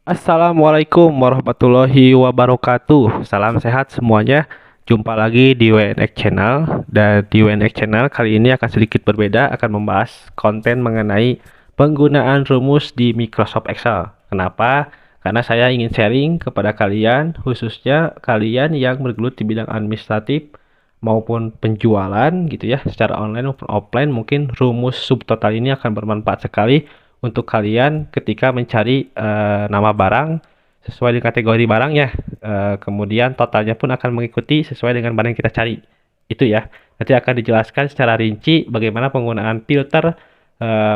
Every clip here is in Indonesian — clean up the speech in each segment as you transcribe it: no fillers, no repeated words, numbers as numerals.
Assalamualaikum warahmatullahi wabarakatuh. Salam sehat semuanya. Jumpa lagi di WNX Channel. Dan di WNX Channel kali ini akan sedikit berbeda, akan membahas konten mengenai penggunaan rumus di Microsoft Excel. Kenapa? Karena saya ingin sharing kepada kalian, khususnya kalian yang bergelut di bidang administratif maupun penjualan gitu ya, secara online maupun offline. Mungkin rumus subtotal ini akan bermanfaat sekali untuk kalian ketika mencari nama barang sesuai dengan kategori barangnya. Kemudian totalnya pun akan mengikuti sesuai dengan barang yang kita cari. Itu ya. Nanti akan dijelaskan secara rinci bagaimana penggunaan filter,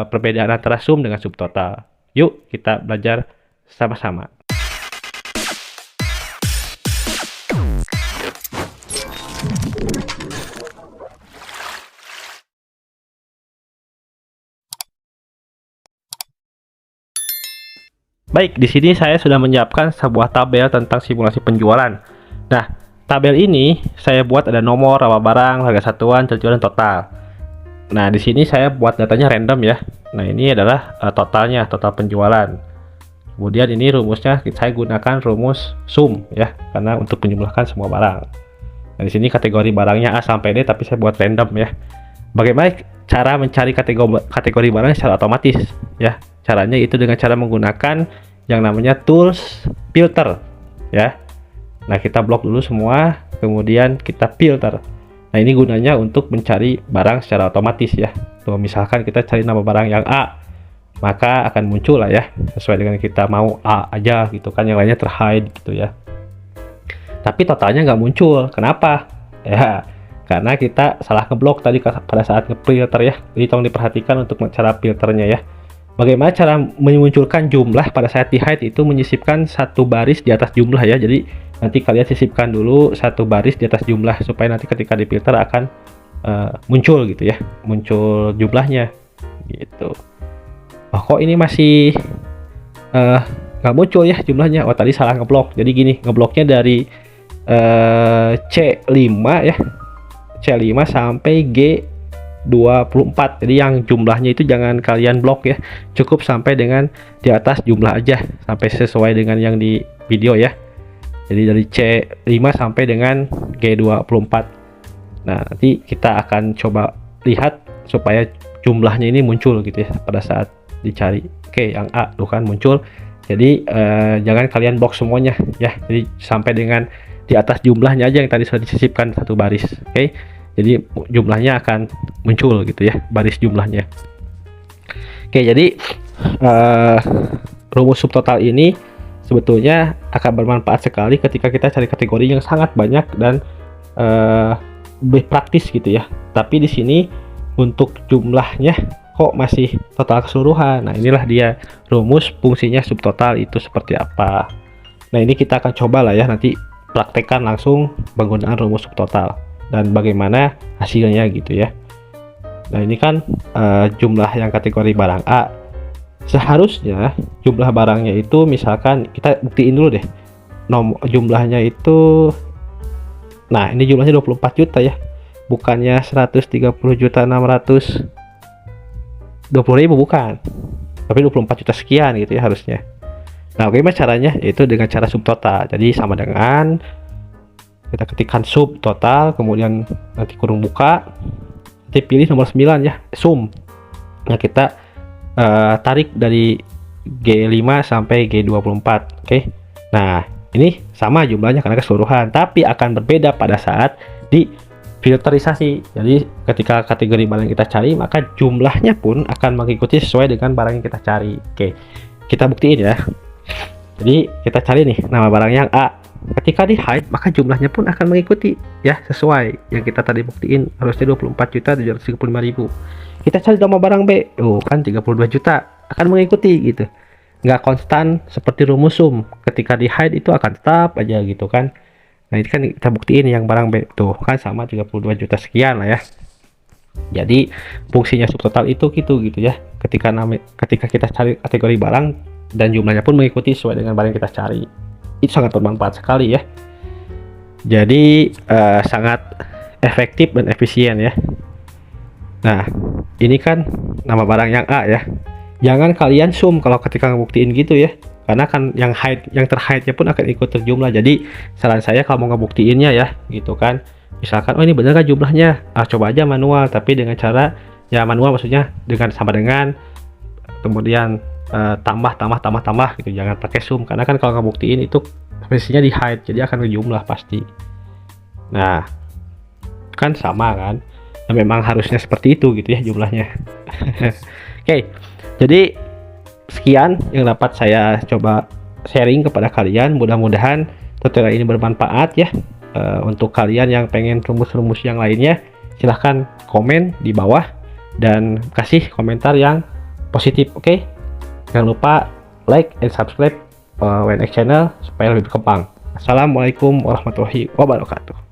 perbedaan antara sum dengan subtotal. Yuk kita belajar sama-sama. Baik, di sini saya sudah menyiapkan sebuah tabel tentang simulasi penjualan. Nah, tabel ini saya buat ada nomor, nama barang, harga satuan, terjual, dan total. Nah, di sini saya buat datanya random ya. Nah, ini adalah totalnya, total penjualan. Kemudian ini rumusnya saya gunakan rumus sum ya, karena untuk menjumlahkan semua barang. Nah, di sini kategori barangnya A sampai D, tapi saya buat random ya. Bagaimana cara mencari kategori barang secara otomatis ya? Caranya itu dengan cara menggunakan yang namanya tools filter ya. Nah, kita blok dulu semua, kemudian kita filter. Nah, ini gunanya untuk mencari barang secara otomatis ya. Tuh, misalkan kita cari nama barang yang A, maka akan muncul lah ya, sesuai dengan kita mau A aja gitu kan, yang lainnya terhide gitu ya. Tapi totalnya nggak muncul. Kenapa? Ya, karena kita salah ngeblok tadi pada saat nge-filter ya. Jadi tolong diperhatikan untuk cara filternya ya. Bagaimana cara memunculkan jumlah pada saat di hide itu menyisipkan satu baris di atas jumlah ya. Jadi nanti kalian sisipkan dulu satu baris di atas jumlah supaya nanti ketika difilter akan muncul gitu ya, muncul jumlahnya gitu. Oh, kok ini masih nggak muncul ya jumlahnya? Oh, tadi salah ngeblok. Jadi gini, ngebloknya dari C5 ya, C5 sampai G24. Jadi yang jumlahnya itu jangan kalian blok ya, cukup sampai dengan di atas jumlah aja, sampai sesuai dengan yang di video ya. Jadi dari C5 sampai dengan G24. Nah, nanti kita akan coba lihat supaya jumlahnya ini muncul gitu ya pada saat dicari. Oke, yang A tuh kan muncul. Jadi jangan kalian blok semuanya ya. Jadi sampai dengan di atas jumlahnya aja yang tadi sudah disisipkan satu baris. Oke. Jadi jumlahnya akan muncul gitu ya, baris jumlahnya. Oke, jadi rumus subtotal ini sebetulnya akan bermanfaat sekali ketika kita cari kategori yang sangat banyak dan lebih praktis gitu ya. Tapi di sini untuk jumlahnya kok masih total keseluruhan. Nah, inilah dia rumus fungsinya subtotal itu seperti apa. Nah, ini kita akan coba lah ya, nanti praktekkan langsung penggunaan rumus subtotal dan bagaimana hasilnya gitu ya. Nah, ini kan jumlah yang kategori barang A. Seharusnya jumlah barangnya itu, misalkan kita buktiin dulu deh jumlahnya itu. Nah, ini jumlahnya 24 juta ya, bukannya 130.620.000, bukan, tapi 24 juta sekian gitu ya harusnya. Nah, bagaimana caranya? Yaitu dengan cara subtotal. Jadi sama dengan kita ketikkan sub total, kemudian nanti kurung buka, nanti pilih nomor 9 ya, sum. Nah, kita tarik dari G5 sampai G24. Oke. Nah, ini sama jumlahnya karena keseluruhan, tapi akan berbeda pada saat di filterisasi. Jadi ketika kategori barang yang kita cari, maka jumlahnya pun akan mengikuti sesuai dengan barang yang kita cari. Oke, kita buktiin ya. Jadi kita cari nih nama barang yang A. Ketika di hide, maka jumlahnya pun akan mengikuti ya, sesuai yang kita tadi buktiin, harusnya 24.735.000. Kita cari nama barang B, oh kan 32 juta, akan mengikuti gitu. Nggak konstan seperti rumus sum. Ketika di hide itu akan tetap aja gitu kan. Nah, ini kan kita buktiin yang barang B tuh kan sama 32 juta sekian lah ya. Jadi fungsinya subtotal itu gitu ya. Ketika kita cari kategori barang dan jumlahnya pun mengikuti sesuai dengan barang yang kita cari. Itu sangat bermanfaat sekali ya. Jadi sangat efektif dan efisien ya. Nah, ini kan nama barang yang A ya. Jangan kalian sum kalau ketika ngebuktiin gitu ya. karena kan yang terhide-nya pun akan ikut terjumlah. Jadi saran saya kalau mau ngebuktiinnya ya gitu kan, misalkan oh ini bener kan jumlahnya, coba aja manual, tapi dengan cara ya manual maksudnya dengan sama dengan kemudian tambah gitu, jangan pakai sum, karena kan kalau ngebuktiin itu spesiesnya di hide, jadi akan ngejumlah pasti. Nah kan sama kan, nah, memang harusnya seperti itu gitu ya jumlahnya. Oke, jadi sekian yang dapat saya coba sharing kepada kalian. Mudah-mudahan tutorial ini bermanfaat ya. Untuk kalian yang pengen rumus-rumus yang lainnya, silahkan komen di bawah dan kasih komentar yang positif. Oke, jangan lupa like and subscribe WNX channel supaya lebih berkembang. Assalamualaikum warahmatullahi wabarakatuh.